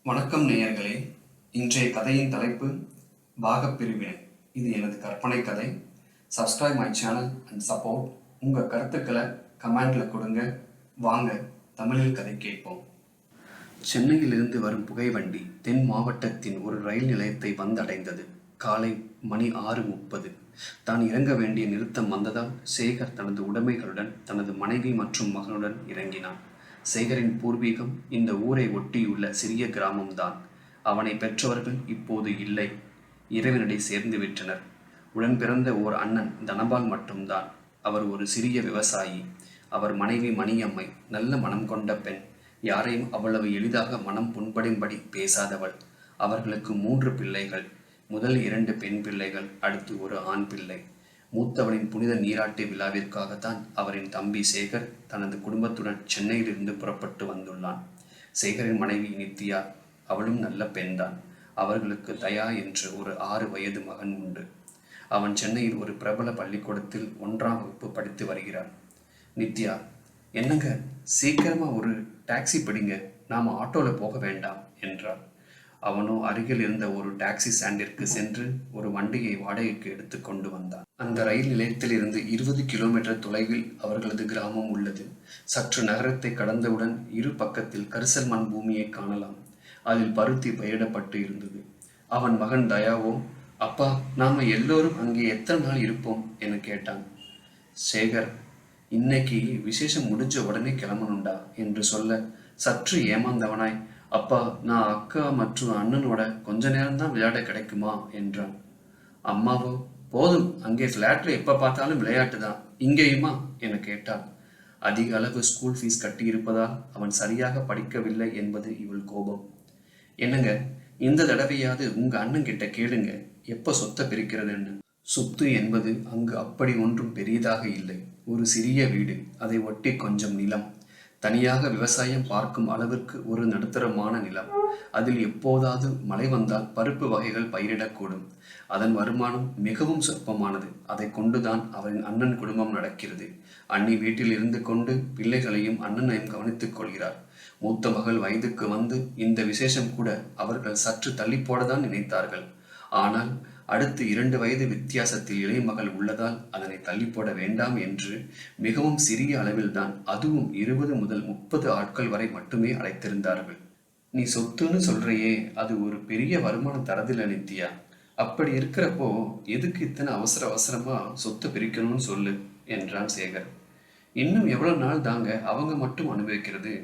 வணக்கம் நேயர்களே. இன்றைய கதையின் தலைப்பு பாகப்பிரிவினை. இது எனது கற்பனை கதை. Subscribe my channel and support. உங்கள் கருத்துக்களை கமெண்டில் கொடுங்க. வாங்க தமிழில் கதை கேட்போம். சென்னையிலிருந்து வரும் புகைவண்டி தென் மாவட்டத்தின் ஒரு ரயில் நிலையத்தை வந்தடைந்தது. காலை மணி 6:30. தான் இறங்க வேண்டிய நிறுத்தம் வந்ததால் சேகர் தனது உடைமைகளுடன் தனது மனைவி மற்றும் மகனுடன் இறங்கினான். சேகரின் பூர்வீகம் இந்த ஊரை ஒட்டியுள்ள சிறிய கிராமம்தான். அவனை பெற்றவர்கள் இப்போது இல்லை, இறைவனடி சேர்ந்து விட்டனர். உடன் பிறந்த ஓர் அண்ணன் தனபால் மட்டும்தான். அவர் ஒரு சிறிய விவசாயி. அவர் மனைவி மணியம்மை நல்ல மனம் கொண்ட பெண். யாரையும் அவ்வளவு எளிதாக மனம் புண்படும்படி பேசாதவள். அவர்களுக்கு 3 பிள்ளைகள். முதல் 2 பெண் பிள்ளைகள், அடுத்து ஒரு ஆண் பிள்ளை. மூத்தவனின் புனித நீராட்டு விழாவிற்காகத்தான் அவரின் தம்பி சேகர் தனது குடும்பத்துடன் சென்னையிலிருந்து புறப்பட்டு வந்துள்ளான். சேகரின் மனைவி நித்யா, அவளும் நல்ல பெண்தான். அவர்களுக்கு தயா என்று ஒரு 6 வயது மகன் உண்டு. அவன் சென்னையில் ஒரு பிரபல பள்ளிக்கூடத்தில் 1ஆம் வகுப்பு படித்து வருகிறான். நித்யா, என்னங்க, சீக்கிரமா ஒரு டாக்ஸி பிடிங்க, நாம ஆட்டோல போக வேண்டாம் என்றாள். அவனோ அருகில் இருந்த ஒரு டாக்ஸி ஸ்டாண்டிற்கு சென்று ஒரு வண்டியை வாடகைக்கு எடுத்து கொண்டு வந்தான். அந்த ரயில் நிலையத்தில் இருந்து 20 கிலோமீட்டர் தொலைவில் அவர்களது கிராமம் உள்ளது. சற்று நகரத்தை கடந்தவுடன் இரு பக்கத்தில் கரிசல் மண் பூமியை காணலாம். அதில் பருத்தி பயிரிடப்பட்டு இருந்தது. அவன் மகன் தயாவோ, அப்பா, நாம எல்லோரும் அங்கே எத்தனை நாள் இருப்போம் என கேட்டான். சேகர், இன்னைக்கு விசேஷம் முடிஞ்ச உடனே கிளம்பணுண்டா என்று சொல்ல, சற்று ஏமாந்தவனாய், அப்பா, நான் அக்கா மற்றும் அண்ணனோட கொஞ்ச நேரம்தான் விளையாட கிடைக்குமா என்றான். அம்மாவோ, போதும், அங்கே ஃப்ளாட்ல எப்ப பார்த்தாலும் விளையாட்டு தான், இங்கேயுமா என கேட்டாள். அதிக அளவு ஸ்கூல் ஃபீஸ் கட்டி இருப்பதால் அவன் சரியாக படிக்கவில்லை என்பது இவள் கோபம். என்னங்க, இந்த தடவையாவது உங்க அண்ணன் கிட்ட கேளுங்க, எப்ப சொத்தை பிரிக்கிறதுன்னு. சொத்து என்பது அங்கு அப்படி ஒன்றும் பெரியதாக இல்லை. ஒரு சிறிய வீடு, அதை ஒட்டி கொஞ்சம் நிலம், தனியாக விவசாயம் பார்க்கும் அளவிற்கு ஒரு நடுத்தரமான நிலம். அதில் எப்போதாவது மழை வந்தால் பருப்பு வகைகள் பயிரிடக்கூடும். அதன் வருமானம் மிகவும் சொற்பமானது. அதை கொண்டுதான் அவரின் அண்ணன் குடும்பம் நடக்கிறது. அண்ணி வீட்டில் இருந்து கொண்டு பிள்ளைகளையும் அண்ணனையும் கவனித்துக் கொள்கிறார். மூத்த மகள் வயதுக்கு வந்து இந்த விசேஷம் கூட அவர்கள் சற்று தள்ளி போடதான் நினைத்தார்கள். ஆனால் அடுத்து 2 வயது வித்தியாசத்தில் இளைய மகள் உள்ளதால் அதனை தள்ளி போட வேண்டாம் என்று மிகவும் சிறிய அளவில்தான், அதுவும் 20 முதல் 30 ஆட்கள் வரை மட்டுமே அழைத்திருந்தார்கள். நீ சொத்துன்னு சொல்றையே, அது ஒரு பெரிய வருமானம் தரதில்லை நித்யா. அப்படி இருக்கிறப்போ எதுக்கு இத்தனை அவசர அவசரமா சொத்து பிரிக்கணும்னு சொல்லு என்றான் சேகர். இன்னும் எவ்வளவு நாள் தாங்க அவங்க மட்டும் அனுபவிக்கிறது,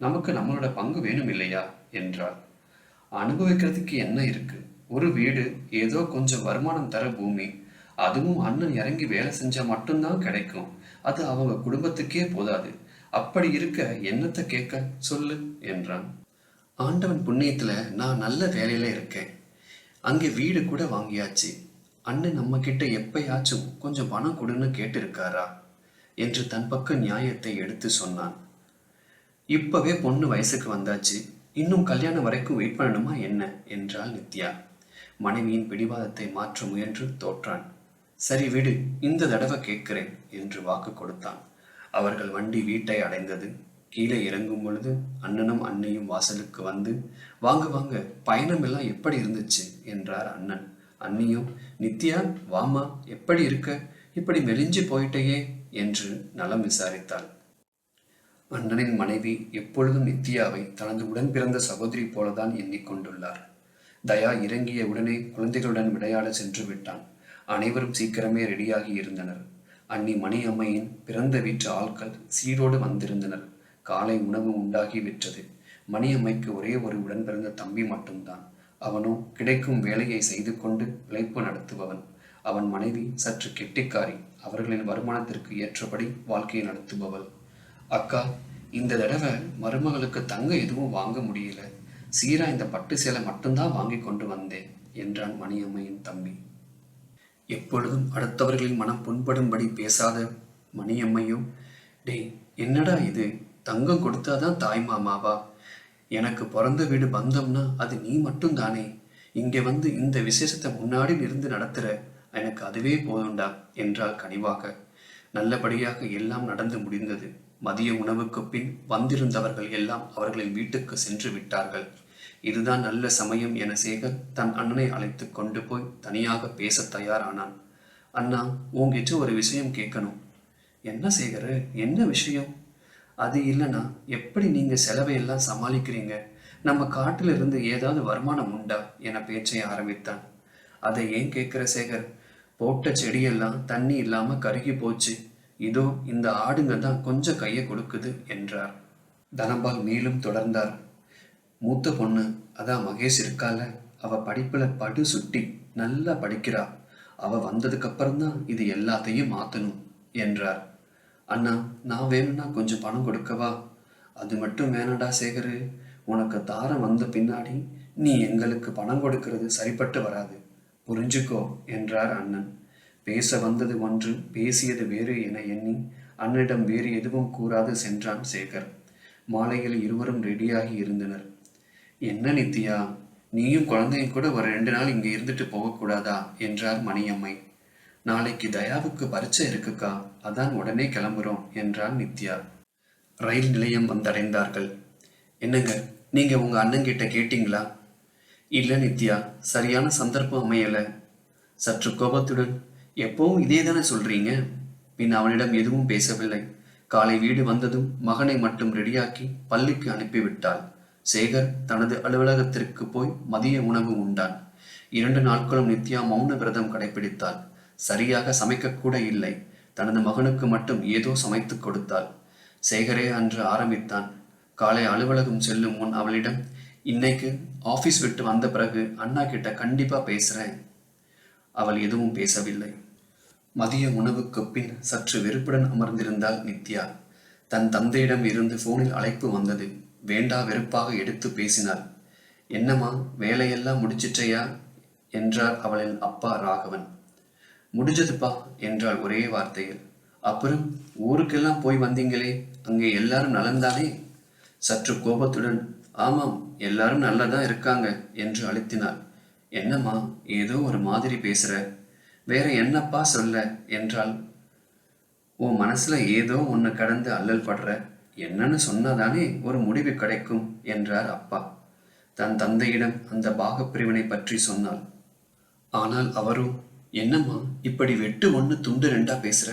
நமக்கு நம்மளோட பங்கு வேணும் இல்லையா என்றாள். அனுபவிக்கிறதுக்கு என்ன இருக்கு? ஒரு வீடு, ஏதோ கொஞ்சம் வருமானம் தர பூமி, அதுவும் அண்ணன் இறங்கி வேலை செஞ்சா மட்டும்தான் கிடைக்கும். அது அவங்க குடும்பத்துக்கே போதாது. அப்படி இருக்க என்னத்தை கேட்க சொல்லு என்றான். ஆண்டவன் புண்ணியத்துல நான் நல்ல வேலையில இருக்கேன். அங்கே வீடு கூட வாங்கியாச்சு. அண்ணன் நம்ம கிட்ட எப்பயாச்சும் கொஞ்சம் பணம் கொடுன்னு கேட்டு இருக்காரா என்று தன் பக்க நியாயத்தை எடுத்து சொன்னான். இப்பவே பொண்ணு வயசுக்கு வந்தாச்சு, இன்னும் கல்யாணம் வரைக்கும் வெயிட் பண்ணணுமா என்ன என்றாள் நித்யா. மனைவியின் பிடிவாதத்தை மாற்ற முயன்று தோற்றான். சரி விடு, இந்த தடவை கேட்கிறேன் என்று வாக்கு கொடுத்தான். அவர்கள் வண்டி வீட்டை அடைந்தது. கீழே இறங்கும் பொழுது அண்ணனும் அன்னையும் வாசலுக்கு வந்து, வாங்க வாங்க, பயணம் எல்லாம் எப்படி இருந்துச்சு என்றார் அண்ணன். அன்னியும், நித்யா வாமா, எப்படி இருக்க, இப்படி மெலிஞ்சு போயிட்டையே என்று நலம் விசாரித்தாள். அண்ணனின் மனைவி எப்பொழுதும் நித்யாவை தனது உடன் பிறந்த சகோதரி போலதான் எண்ணிக்கொண்டுள்ளார். தயா இறங்கிய உடனே குழந்தைகளுடன் விளையாட சென்று விட்டான். அனைவரும் சீக்கிரமே ரெடியாகி இருந்தனர். அண்ணி மணியம்மையின் பிறந்த வீட்டு ஆட்கள் சீரோடு வந்திருந்தனர். காலை உணவு உண்டாகி விட்டது. மணியம்மைக்கு ஒரே ஒரு உடன் பிறந்த தம்பி மட்டும்தான். அவனோ கிடைக்கும் வேலையை செய்து கொண்டு பிழைப்பு நடத்துபவன். அவன் மனைவி சற்று கெட்டிக்காரி. அவர்களின் வருமானத்திற்கு ஏற்றபடி வாழ்க்கையை நடத்துபவள். அக்கா, இந்த தடவை மருமகளுக்கு தங்க எதுவும் வாங்க முடியல, சீரா இந்த பட்டு சேலை மட்டும்தான் வாங்கி கொண்டு வந்தேன் என்றான் மணியம்மையின் தம்பி. எப்பொழுதும் அடுத்தவர்களின் மனம் புண்படும்படி பேசாத மணியம்மையும், டேய், என்னடா இது, தங்கம் கொடுத்தாதான் தாய் மாமாவா? எனக்கு பிறந்த வீடு பந்தம்னா அது நீ மட்டும் தானே. இங்கே வந்து இந்த விசேஷத்தை முன்னாடி இருந்து நடத்துற, எனக்கு அதுவே போதும்டா என்றாள் கனிவாக. நல்லபடியாக எல்லாம் நடந்து முடிந்தது. மதிய உணவுக்கு பின் வந்திருந்தவர்கள் எல்லாம் அவர்களின் வீட்டுக்கு சென்று விட்டார்கள். இதுதான் நல்ல சமயம் என சேகர் தன் அண்ணனை அழைத்து கொண்டு போய் தனியாக பேச தயாரானான். அண்ணா, உங்ககிட்ட ஒரு விஷயம் கேட்கணும். என்ன சேகர், என்ன விஷயம்? அது இல்லைண்ணா, எப்படி நீங்கள் செலவையெல்லாம் சமாளிக்கிறீங்க? நம்ம காட்டில் இருந்து ஏதாவது வருமானம் உண்டா என பேச்சை ஆரம்பித்தான். அதை ஏன் கேட்குற சேகர்? போட்ட செடியெல்லாம் தண்ணி இல்லாமல் கருகி போச்சு. இதோ இந்த ஆடுங்க தான் கொஞ்சம் கையை கொடுக்குது என்றார். தனபால் மேலும் தொடர்ந்தார். மூத்த பொண்ணு அதான் மகேஷ் இருக்கால, அவ படிப்புல படு சுட்டி, நல்லா படிக்கிறா. அவ வந்ததுக்கு அப்புறம்தான் இது எல்லாத்தையும் மாத்தணும் என்றார். அண்ணா, நான் வேணும்னா கொஞ்சம் பணம் கொடுக்கவா? அது மட்டும் வேணாடா சேகரு, உனக்கு தாரம் வந்த பின்னாடி நீ எங்களுக்கு பணம் கொடுக்கிறது சரிப்பட்டு வராது, புரிஞ்சுக்கோ என்றார் அண்ணன். பேச வந்தது ஒன்று, பேசியது வேறு என எண்ணி அண்ணனிடம் வேறு எதுவும் கூறாது சென்றான் சேகர். மாலையில் இருவரும் ரெடியாகி இருந்தனர். என்ன நித்யா, நீயும் குழந்தையும் கூட ஒரு 2 நாள் இங்கே இருந்துட்டு போகக்கூடாதா என்றார் மணியம்மை. நாளைக்கு தயாவுக்கு பரீட்சை இருக்குக்கா, அதான் உடனே கிளம்புறோம் என்றான் நித்யா. ரயில் நிலையம் வந்தடைந்தார்கள். என்னங்க, நீங்க உங்க அண்ணன்கிட்ட கேட்டீங்களா? இல்லை நித்யா, சரியான சந்தர்ப்பம் அமையல. சற்று கோபத்துடன், எப்பவும் இதே தானே சொல்றீங்க? பின் அவனிடம் எதுவும் பேசவில்லை. காலை வீடு வந்ததும் மகனை மட்டும் ரெடியாக்கி பள்ளிக்கு அனுப்பிவிட்டாள். சேகர் தனது அலுவலகத்திற்கு போய் மதிய உணவு உண்டான். 2 நாட்களும் நித்யா மௌன விரதம் கடைபிடித்தாள். சரியாக சமைக்கக்கூட இல்லை. தனது மகனுக்கு மட்டும் ஏதோ சமைத்து கொடுத்தாள். சேகரே அன்று ஆரம்பித்தான். காலை அலுவலகம் செல்லும் முன் அவளிடம், இன்னைக்கு ஆஃபீஸ் விட்டு வந்த பிறகு அண்ணா கிட்ட கண்டிப்பா பேசுறேன். அவள் எதுவும் பேசவில்லை. மதிய உணவுக்கு பின் சற்று வெறுப்புடன் அமர்ந்திருந்தாள் நித்யா. தன் தந்தையிடம் இருந்து போனில் அழைப்பு வந்தது. வேண்டா வெறுப்பாக எடுத்து பேசினாள். என்னம்மா, வேலையெல்லாம் முடிச்சிட்டையா என்றார் அவளின் அப்பா ராகவன். முடிஞ்சதுப்பா என்றாள் ஒரே வார்த்தையில். அப்புறம் ஊருக்கெல்லாம் போய் வந்தீங்களே, அங்கே எல்லாரும் நலன்தானே? சற்று கோபத்துடன், ஆமாம், எல்லாரும் நல்லதான் இருக்காங்க என்று அழுத்தினாள். என்னம்மா, ஏதோ ஒரு மாதிரி பேசுற, வேற என்னப்பா சொல்ல என்றாள். உன் மனசுல ஏதோ ஒன்று கடந்து அல்லல் படுற, என்னன்னு சொன்னாதானே ஒரு முடிவு கிடைக்கும் என்றார் அப்பா. தன் தந்தையிடம் அந்த பாகப்பிரிவினை பற்றி சொன்னாள். ஆனால் அவரும், என்னம்மா இப்படி வெட்டு ஒன்று துண்டு 2 பேசுற?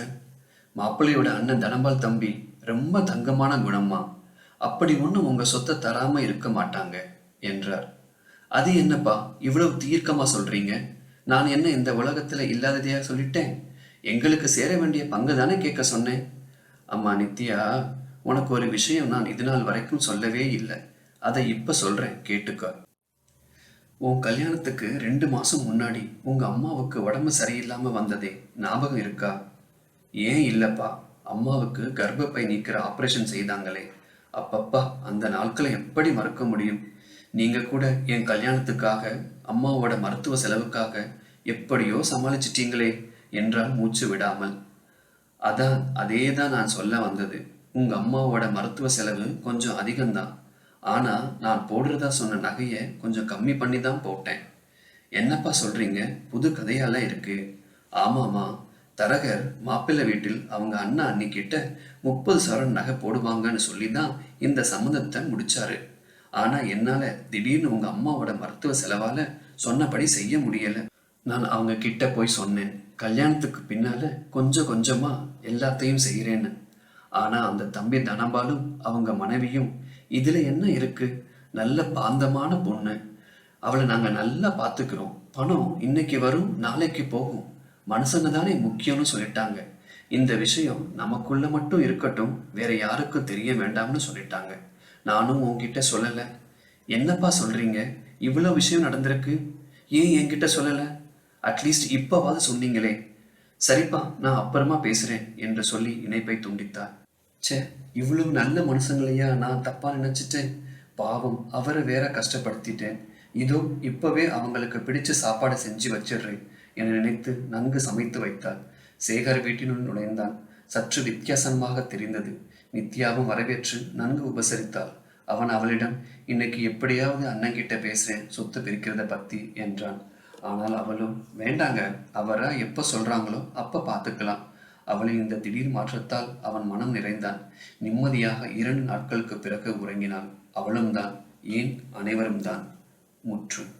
மாப்பிள்ளையோட அண்ணன் தனபால் தம்பி ரொம்ப தங்கமான குணம்மா, அப்படி ஒன்று உங்க சொத்தை தராம இருக்க மாட்டாங்க என்றார். அது என்னப்பா இவ்வளவு தீர்க்கமா சொல்றீங்க? நான் என்ன இந்த உலகத்துல இல்லாததையா சொல்லிட்டேன்? எங்களுக்கு சேர வேண்டிய பங்கு தானே கேட்க சொன்னேன். அம்மா நித்யா, உனக்கு ஒரு விஷயம் நான் இது நாள் வரைக்கும் சொல்லவே இல்லை. அதை இப்ப சொல்றேன், கேட்டுக்க. உன் கல்யாணத்துக்கு 2 மாசம் முன்னாடி உங்க அம்மாவுக்கு உடம்பு சரியில்லாம வந்ததே ஞாபகம் இருக்கா? ஏன் இல்லப்பா, அம்மாவுக்கு கர்ப்பப்பை நீக்கிற ஆப்ரேஷன் செய்தாங்களே, அப்பப்பா அந்த நாட்களை எப்படி மறக்க முடியும்? நீங்க கூட என் கல்யாணத்துக்காக அம்மாவோட மருத்துவ செலவுக்காக எப்படியோ சமாளிச்சிட்டீங்களே என்றால் மூச்சு விடாமல். அதான் அதேதான் நான் சொல்ல வந்தது. உங்க அம்மாவோட மருத்துவ செலவு கொஞ்சம் அதிகம்தான். ஆனா நான் போடுறதா சொன்ன நகையை கொஞ்சம் கம்மி பண்ணி தான் போட்டேன். என்னப்பா சொல்றீங்க, புது கதையெல்லாம் இருக்கு? ஆமாமா, தரகர் மாப்பிள்ளை வீட்டில் அவங்க அண்ணா அன்னிக்கிட்ட 30 சவரன் நகை போடுவாங்கன்னு சொல்லி தான் இந்த சம்மந்தத்தை முடிச்சாரு. ஆனா என்னால திடீர்னு உங்க அம்மாவோட மருத்துவ செலவால சொன்னபடி செய்ய முடியல. நான் அவங்க கிட்ட போய் சொன்னேன், கல்யாணத்துக்கு பின்னால கொஞ்சம் கொஞ்சமா எல்லாத்தையும் செய்கிறேன்னு. ஆனா அந்த தம்பி தனபாலும் அவங்க மனைவியும், இதுல என்ன இருக்கு, நல்ல பாந்தமான பொண்ணு, அவளை நாங்க நல்லா பார்த்துக்கிறோம், பணம் இன்னைக்கு வரும் நாளைக்கு போகும், மனுஷங்க தானே முக்கியம்னு சொல்லிட்டாங்க. இந்த விஷயம் நமக்குள்ள மட்டும் இருக்கட்டும், வேற யாருக்கும் தெரிய வேண்டாம்னு சொல்லிட்டாங்க. நானும் உன்கிட்ட சொல்லல. என்னப்பா சொல்றீங்க, இவ்வளோ விஷயம் நடந்திருக்கு, ஏன் என்கிட்ட சொல்லல? அட்லீஸ்ட் இப்பவாது சொன்னீங்களே. சரிப்பா, நான் அப்புறமா பேசுறேன் என்று சொல்லி இணைப்பை துண்டித்தார். சே, இவ்வளவு நல்ல மனுஷங்களையா நான் தப்பா நினைச்சிட்டேன். பாவம், அவரை வேற கஷ்டப்படுத்திட்டேன். இதோ இப்பவே அவங்களுக்கு பிடிச்ச சாப்பாடை செஞ்சு வச்சிடுறேன் என நினைத்து நன்கு சமைத்து வைத்தாள். சேகர் வீட்டினுள் நுழைந்தான். சற்று வித்தியாசமாக தெரிந்தது. நித்யாவும் வரவேற்று நன்கு உபசரித்தாள். அவன் அவளிடம், இன்னைக்கு எப்படியாவது அண்ணன்கிட்ட பேசுறேன் சொத்து பிரிக்கிறத பத்தி என்றான். ஆனால் அவளும், வேண்டாங்க, அவரா எப்ப சொல்றாங்களோ அப்ப பார்த்துக்கலாம். அவளின் இந்த திடீர் மாற்றத்தால் அவன் மனம் நிறைந்தான். நிம்மதியாக 2 நாட்களுக்கு பிறகு உறங்கினாள். அவளும் தான், ஏன் அனைவரும் தான். முற்றும்.